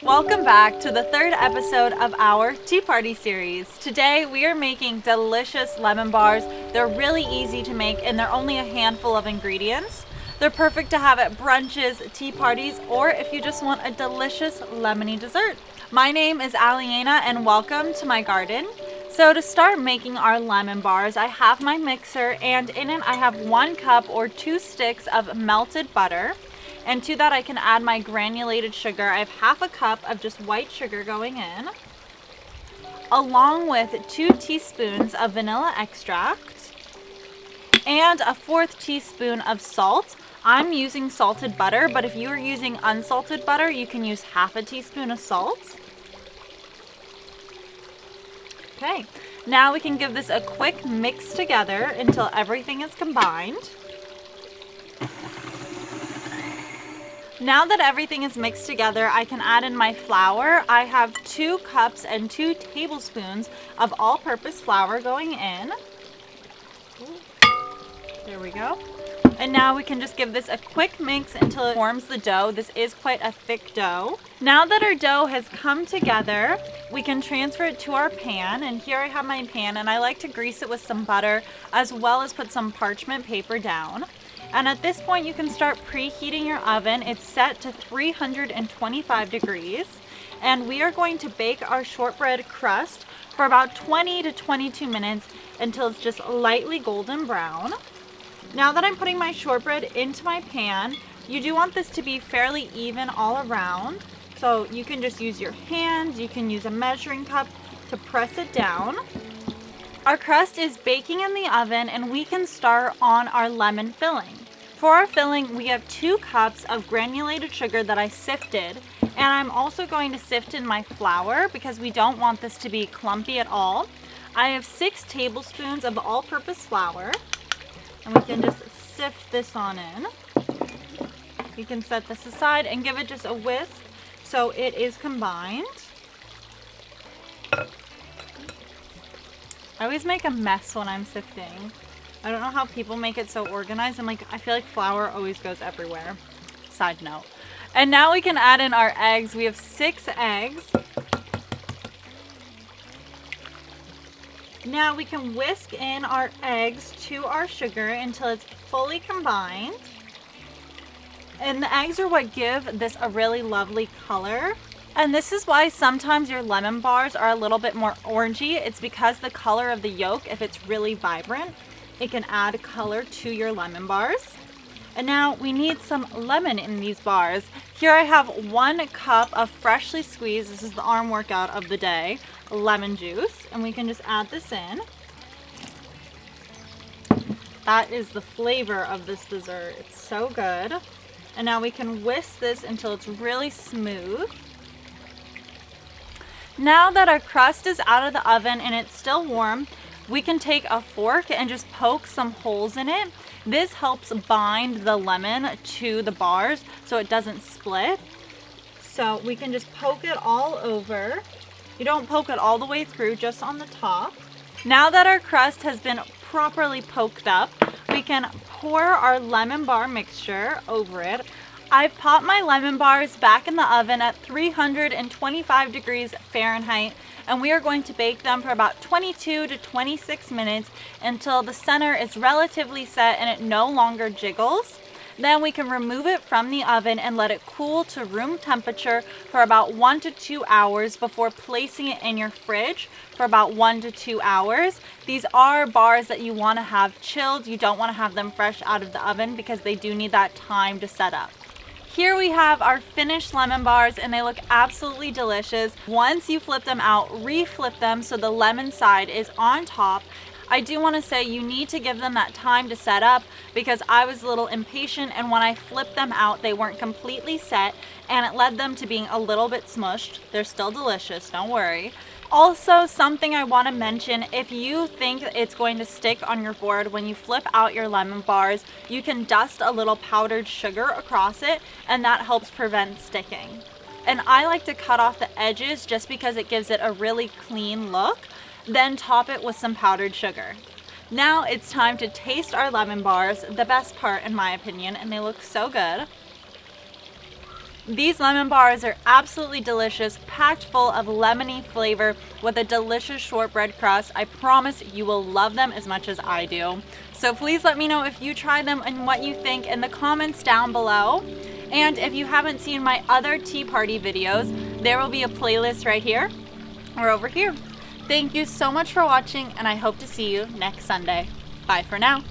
Welcome back to the third episode of our Tea Party series. Today we are making delicious lemon bars. They're really easy to make and they're only a handful of ingredients. They're perfect to have at brunches, tea parties, or if you just want a delicious lemony dessert. My name is Alyena and welcome to my garden. So to start making our lemon bars, I have my mixer and in it I have 1 cup or 2 sticks of melted butter. And to that I can add my granulated sugar. I have half a cup of just white sugar going in, along with 2 teaspoons of vanilla extract and a 1/4 teaspoon of salt. I'm using salted butter, but if you are using unsalted butter, you can use half a teaspoon of salt. Okay, now we can give this a quick mix together until everything is combined. Now that everything is mixed together, I can add in my flour. I have 2 cups and 2 tablespoons of all-purpose flour going in. There we go. And now we can just give this a quick mix until it forms the dough. This is quite a thick dough. Now that our dough has come together, we can transfer it to our pan. And here I have my pan, and I like to grease it with some butter as well as put some parchment paper down. And at this point you can start preheating your oven. It's set to 325 degrees. And we are going to bake our shortbread crust for about 20 to 22 minutes until it's just lightly golden brown. Now that I'm putting my shortbread into my pan, you do want this to be fairly even all around. So you can just use your hands, you can use a measuring cup to press it down. Our crust is baking in the oven and we can start on our lemon filling. For our filling, we have 2 cups of granulated sugar that I sifted, and I'm also going to sift in my flour because we don't want this to be clumpy at all. I have 6 tablespoons of all-purpose flour, and we can just sift this on in. You can set this aside and give it just a whisk so it is combined. I always make a mess when I'm sifting. I don't know how people make it so organized. I feel like flour always goes everywhere. Side note. And now we can add in our eggs. We have 6 eggs. Now we can whisk in our eggs to our sugar until it's fully combined. And the eggs are what give this a really lovely color. And this is why sometimes your lemon bars are a little bit more orangey. It's because the color of the yolk, if it's really vibrant, it can add color to your lemon bars. And now we need some lemon in these bars. Here I have 1 cup of freshly squeezed, this is the arm workout of the day, lemon juice. And we can just add this in. That is the flavor of this dessert. It's so good. And now we can whisk this until it's really smooth. Now that our crust is out of the oven and it's still warm, we can take a fork and just poke some holes in it. This helps bind the lemon to the bars so it doesn't split. So we can just poke it all over. You don't poke it all the way through, just on the top. Now that our crust has been properly poked up, we can pour our lemon bar mixture over it. I've popped my lemon bars back in the oven at 325 degrees Fahrenheit, and we are going to bake them for about 22 to 26 minutes until the center is relatively set and it no longer jiggles. Then we can remove it from the oven and let it cool to room temperature for about 1 to 2 hours before placing it in your fridge for about 1 to 2 hours. These are bars that you want to have chilled. You don't want to have them fresh out of the oven because they do need that time to set up. Here we have our finished lemon bars and they look absolutely delicious. Once you flip them out, reflip them so the lemon side is on top. I do want to say you need to give them that time to set up because I was a little impatient and when I flipped them out they weren't completely set and it led them to being a little bit smushed. They're still delicious, don't worry. Also, something I want to mention, if you think it's going to stick on your board when you flip out your lemon bars, you can dust a little powdered sugar across it and that helps prevent sticking. And I like to cut off the edges just because it gives it a really clean look, then top it with some powdered sugar. Now it's time to taste our lemon bars, the best part in my opinion, and they look so good. These lemon bars are absolutely delicious, packed full of lemony flavor with a delicious shortbread crust. I promise you will love them as much as I do. So please let me know if you try them and what you think in the comments down below. And if you haven't seen my other tea party videos, there will be a playlist right here or over here. Thank you so much for watching, and I hope to see you next Sunday. Bye for now.